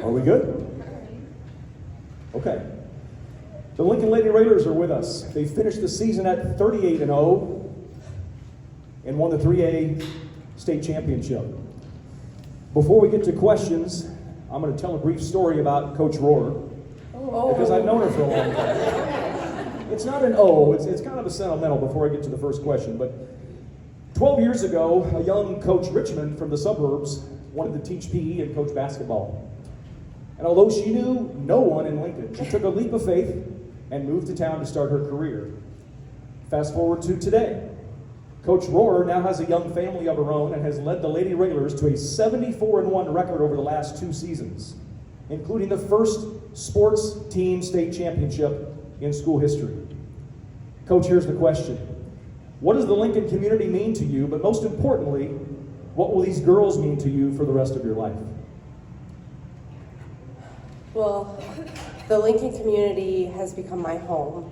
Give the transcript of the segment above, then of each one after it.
Are we good? Okay. The Lincoln Lady Raiders are with us. They finished the season at 38-0 and won the 3A state championship. Before we get to questions, I'm going to tell a brief story about Coach Rohrer, because I've known her for a long time. It's not an O, it's kind of a sentimental before I get to the first question, but 12 years ago, a young Coach Richmond from the suburbs wanted to teach PE and coach basketball. And although she knew no one in Lincoln, she took a leap of faith and moved to town to start her career. Fast forward to today. Coach Rohrer now has a young family of her own and has led the Lady Regulars to a 74-1 record over the last 2 seasons, including the first sports team state championship in school history. Coach, here's the question. What does the Lincoln community mean to you, but most importantly, what will these girls mean to you for the rest of your life? Well, the Lincoln community has become my home,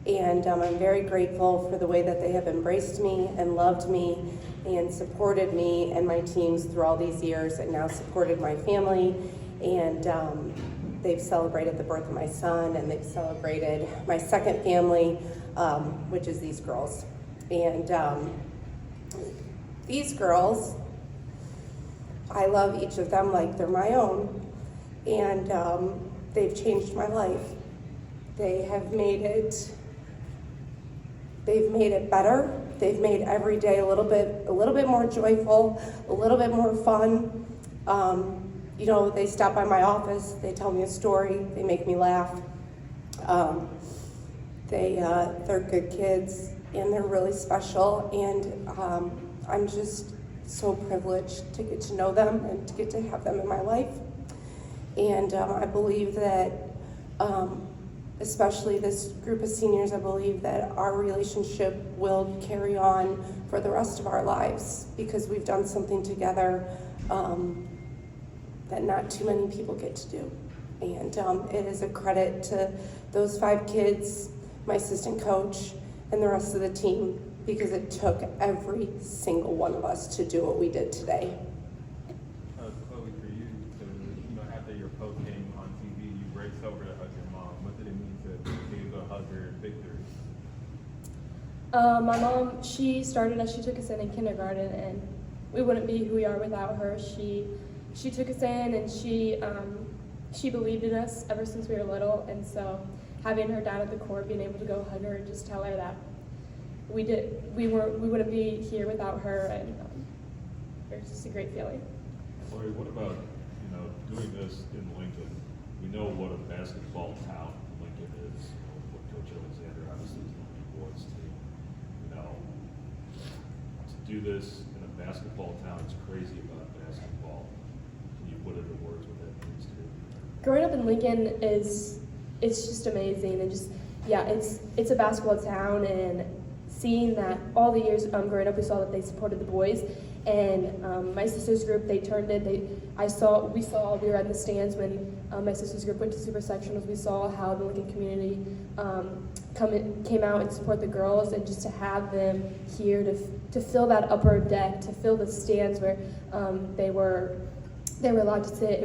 and I'm very grateful for the way that they have embraced me and loved me and supported me and my teams through all these years, and now supported my family, and they've celebrated the birth of my son, and they've celebrated my second family, which is these girls. And these girls, I love each of them like they're my own, and they've changed my life. They have made it. They've made it better. They've made every day a little bit more joyful, a little bit more fun. You know, they stop by my office. They tell me a story. They make me laugh. They're good kids, and they're really special. And I'm just so privileged to get to know them and to get to have them in my life. And I believe that, especially this group of seniors, I believe that our relationship will carry on for the rest of our lives, because we've done something together that not too many people get to do. And it is a credit to those 5 kids, my assistant coach, and the rest of the team, because it took every single one of us to do what we did today. Chloe, for you, after your Postgame on TV, you raced over to hug your mom. What did it mean to be able to hug her victory? My mom, she started us, she took us in kindergarten, and we wouldn't be who we are without her. She took us in, and she believed in us ever since we were little, and so having her down at the court, being able to go hug her and just tell her that we wouldn't be here without her, and it was just a great feeling. Lori, what about, doing this in Lincoln? We know what a basketball town Lincoln is, what Coach Alexander obviously is known for his team. To do this in a basketball town, it's crazy about basketball. Can you put into words what that means to you? Growing up in Lincoln it's just amazing, and it's a basketball town, and seeing that all the years growing up, we saw that they supported the boys, and my sister's group, they turned it. We were in the stands when my sister's group went to super sectionals. We saw how the Lincoln community came out and support the girls, and just to have them here to fill that upper deck, to fill the stands where they were allowed to sit.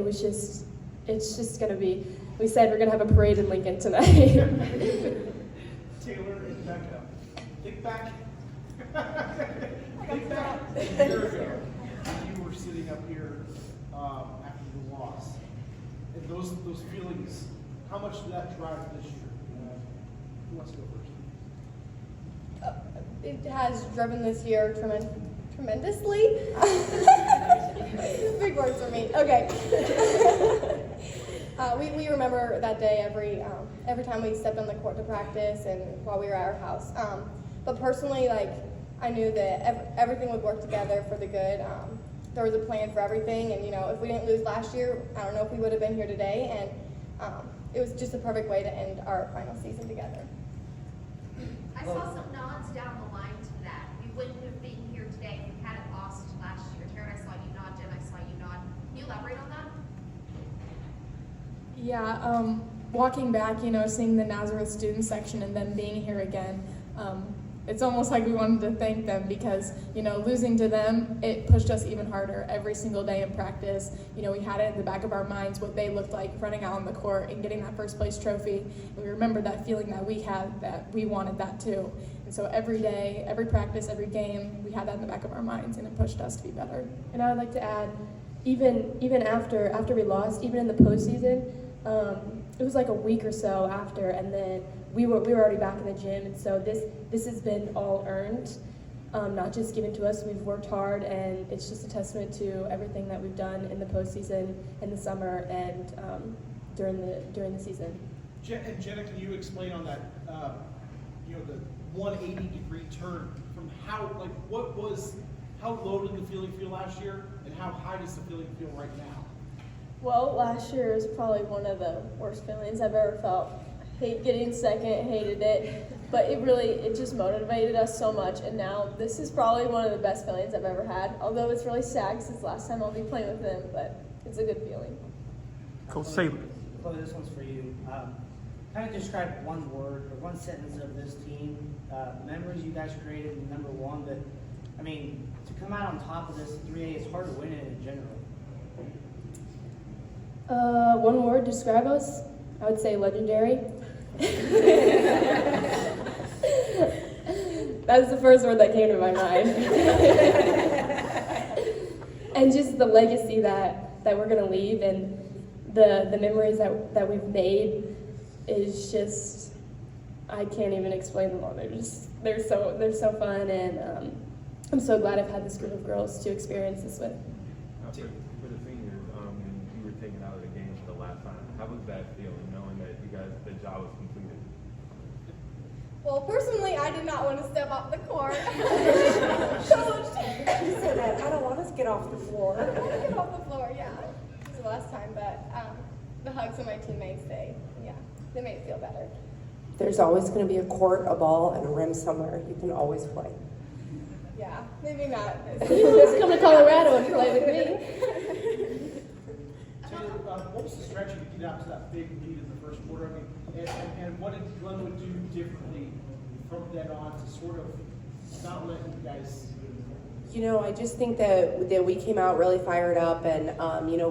It's just gonna be. We said we're gonna have a parade in Lincoln tonight. Taylor and Becca, think back. Think back a year ago. You were sitting up here after the loss, and those feelings. How much did that drive this year? Who wants to go first? It has driven this year tremendously. Big words for me. Okay. We remember that day every time we stepped on the court to practice and while we were at our house. But personally, I knew that everything would work together for the good. There was a plan for everything, and if we didn't lose last year, I don't know if we would have been here today. And it was just a perfect way to end our final season together. I saw some nods down the line to that. We wouldn't have been here today if we hadn't lost last year. Taryn, I saw you nod. Jen, I saw you nod. Can you elaborate on that? Yeah, walking back, seeing the Nazareth student section and then being here again, it's almost like we wanted to thank them because, losing to them, it pushed us even harder every single day in practice. We had it in the back of our minds what they looked like running out on the court and getting that first place trophy. We remember that feeling that we had, that we wanted that too. And so every day, every practice, every game, we had that in the back of our minds, and it pushed us to be better. And I would like to add, even after we lost, even in the postseason, it was like a week or so after, and then we were already back in the gym, and so this has been all earned, not just given to us. We've worked hard, and it's just a testament to everything that we've done in the postseason, in the summer, and during the season. And Jenna, can you explain on that, the 180-degree turn from how low did the feeling feel last year, and how high does the feeling feel right now? Well, last year was probably one of the worst feelings I've ever felt. Hate getting second, hated it, but it just motivated us so much, and now this is probably one of the best feelings I've ever had, although it's really sad since last time I'll be playing with them, but it's a good feeling. Coach Saylor. Chloe, this one's for you. Kind of describe one word or one sentence of this team, memories you guys created, number one, but to come out on top of this 3A, it's hard to win it in general. One word, describe us, I would say legendary. That's the first word that came to my mind. And just the legacy that we're going to leave, and the memories that we've made is just, I can't even explain them all. They're so fun, and I'm so glad I've had this group of girls to experience this with. For the seniors, when you were taken out of the game for the last time, how was that feeling, knowing that the job was completed? Well, personally, I did not want to step off the court. Coach! You said that, I don't want us to get off the floor. I don't want to get off the floor, yeah. It was the last time, but the hugs of my teammates, they made it feel better. There's always going to be a court, a ball, and a rim somewhere. You can always play. Yeah, maybe not. Just come to Colorado and play with me. Taylor, what was the strategy to get out to that big lead in the first quarter? And what did Glenwood do differently from then on to sort of not let you guys? I just think that we came out really fired up, and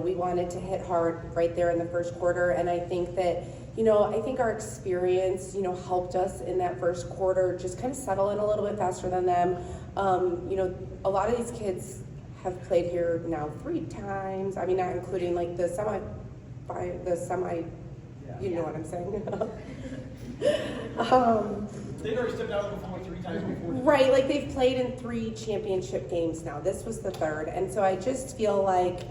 we wanted to hit hard right there in the first quarter. And I think that I think our experience helped us in that first quarter just kind of settle in a little bit faster than them. A lot of these kids have played here now 3 times. I mean, not including like the semi. You know what I'm saying? They'd already stepped out of the floor 3 times before. Right, like they've played in 3 championship games now. This was the 3rd. And so I just feel like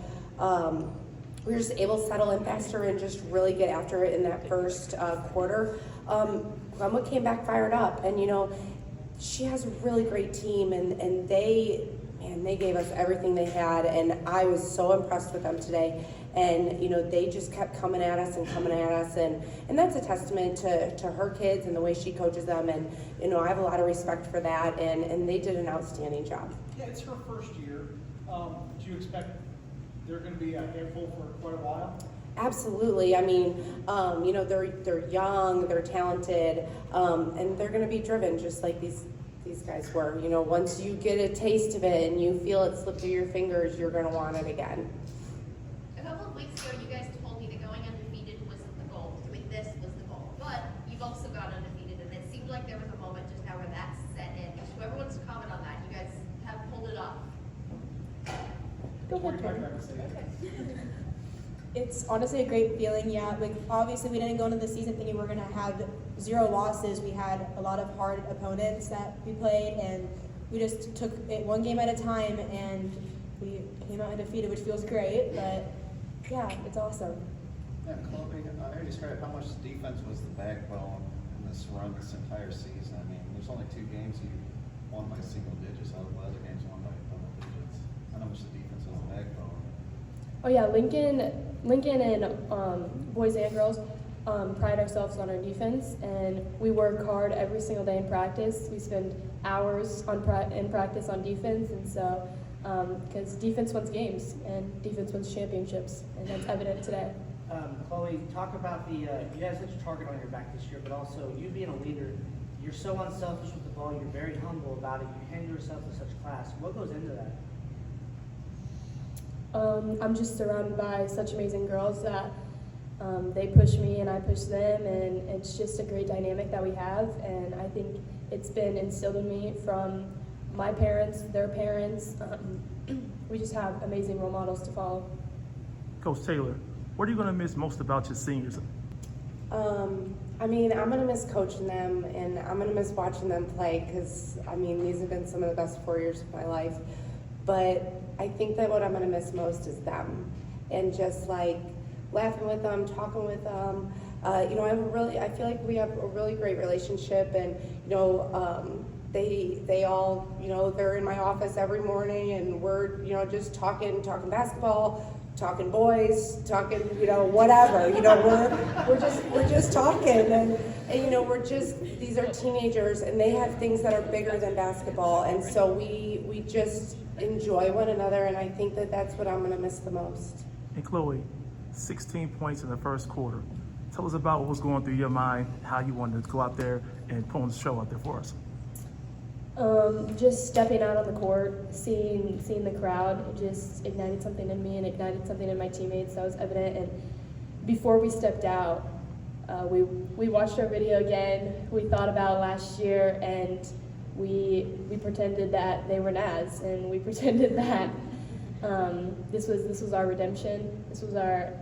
we were just able to settle in faster and just really get after it in that first quarter. Glenwood came back fired up, and she has a really great team, and they gave us everything they had, and I was so impressed with them today. And they just kept coming at us, and that's a testament to her kids and the way she coaches them, and I have a lot of respect for that, and they did an outstanding job. Yeah, it's her first year. Do you expect they're going to be a handful for quite a while? Absolutely. I mean, they're young, they're talented, and they're going to be driven just like these guys were. Once you get a taste of it and you feel it slip through your fingers, you're going to want it again. A couple of weeks ago, you guys told me that going undefeated wasn't the goal. Doing this was the goal. But you've also got undefeated, and it seemed like there was a moment just now where that set in. Whoever wants to comment on that, you guys have pulled it off. Go ahead, It's honestly a great feeling, yeah. Like, obviously, we didn't go into the season thinking we're going to have 0 losses. We had a lot of hard opponents that we played, and we just took it one game at a time, and we came out undefeated, which feels great, but yeah, it's awesome. Yeah, Chloe, I heard you describe how much defense was the backbone in this run this entire season. I mean, there's only 2 games you won by single digits, all the other games won by double digits. I know how much the defense was the backbone. Oh yeah, Lincoln and boys and girls pride ourselves on our defense, and we work hard every single day in practice. We spend hours in practice on defense, and so because defense wins games and defense wins championships, and that's evident today. Chloe, talk about you guys had a target on your back this year, but also you being a leader. you're so unselfish with the ball. You're very humble about it. You handle yourself with such class. What goes into that? I'm just surrounded by such amazing girls that they push me and I push them, and it's just a great dynamic that we have. And I think it's been instilled in me from my parents, their parents. We just have amazing role models to follow. Coach Taylor, what are you going to miss most about your seniors? I mean, I'm going to miss coaching them, and I'm going to miss watching them play because, I mean, these have been some of the best 4 years of my life. But I think that what I'm going to miss most is them, and just like laughing with them, talking with them. You know, I feel like we have a really great relationship, and you know, they all, you know, they're in my office every morning, and we're, you know, just talking basketball, talking boys, talking, you know, whatever. You know, we're just talking, and you know, these are teenagers, and they have things that are bigger than basketball, and so we just enjoy one another, and I think that that's what I'm going to miss the most. And Chloe, 16 points in the first quarter. Tell us about what was going through your mind, how you wanted to go out there and put on the show out there for us. Just stepping out on the court, seeing the crowd, it just ignited something in me and ignited something in my teammates that was evident. And before we stepped out, we watched our video again. We thought about last year, and we pretended that they were Naz, and we pretended that this was our redemption. This was our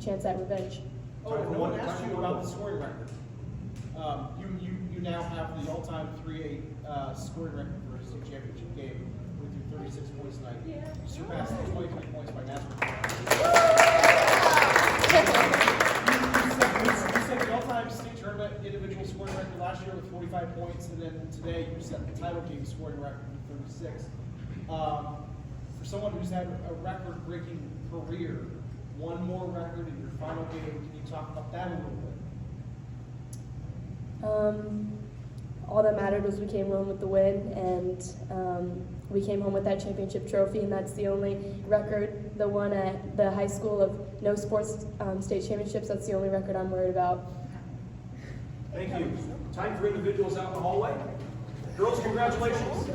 chance at revenge. Oh, no one asked you about the scoring record. You now have the all-time 3A scoring record for a state championship game with your 36 points tonight. You surpassed the 23 points by Nazareth. You set the all-time state tournament individual scoring record last year with 45 points, and then today you set the title game scoring record with 36. For someone who's had a record-breaking career, one more record in your final game, can you talk about that a little bit? All that mattered was we came home with the win, and we came home with that championship trophy, and that's the only record, the one at the high school of no sports state championships. That's the only record I'm worried about. Thank you. Time for individuals out in the hallway. Girls, congratulations.